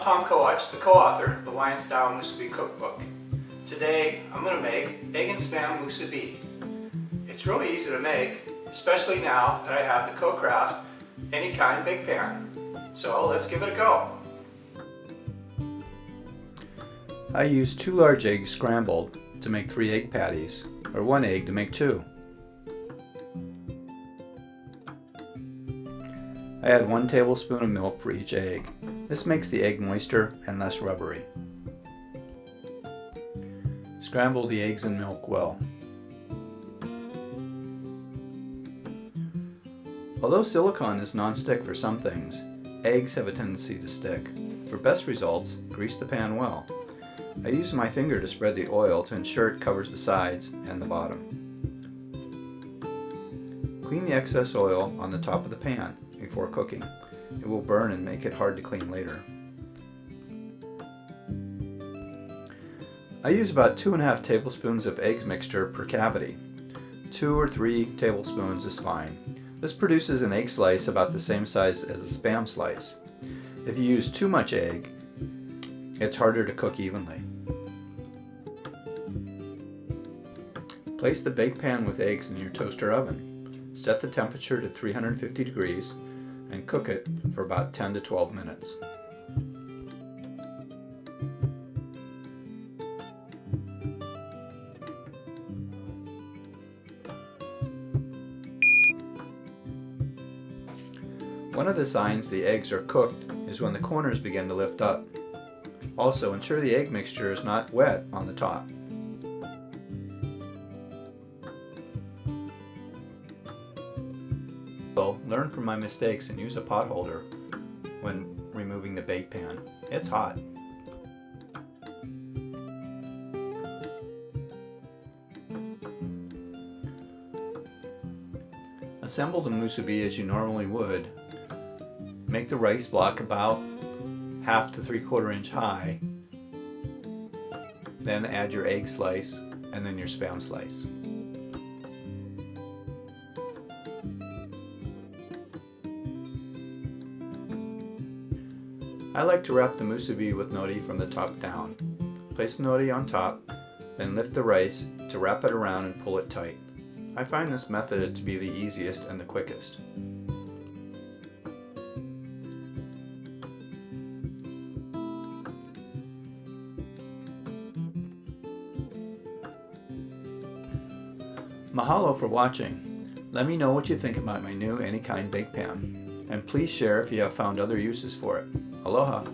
Tom Kowach, the co-author of the Hawaiian-style musubi cookbook. Today I'm going to make egg and spam musubi. It's really easy to make, especially now that I have the Co-Craft Any Kine Bake Pan. So let's give it a go. I used 2 large eggs scrambled to make 3 egg patties, or 1 egg to make 2. I add 1 tablespoon of milk for each egg. This makes the egg moister and less rubbery. Scramble the eggs and milk well. Although silicone is non-stick for some things, eggs have a tendency to stick. For best results, grease the pan well. I use my finger to spread the oil to ensure it covers the sides and the bottom. Clean the excess oil on the top of the pan before cooking. It will burn and make it hard to clean later. I use about 2½ tablespoons of egg mixture per cavity. 2 or 3 tablespoons is fine. This produces an egg slice about the same size as a spam slice. If you use too much egg, it's harder to cook evenly. Place the bake pan with eggs in your toaster oven. Set the temperature to 350 degrees and cook it for about 10 to 12 minutes. One of the signs the eggs are cooked is when the corners begin to lift up. Also, ensure the egg mixture is not wet on the top. So, learn from my mistakes and use a pot holder when removing the bake pan. It's hot. Assemble the musubi as you normally would. Make the rice block about 1/2 to 3/4 inch high. Then add your egg slice and then your spam slice. I like to wrap the musubi with nori from the top down. Place nori on top, then lift the rice to wrap it around and pull it tight. I find this method to be the easiest and the quickest. Mahalo for watching. Let me know what you think about my new Any Kine Bake Pan. And please share if you have found other uses for it. Aloha!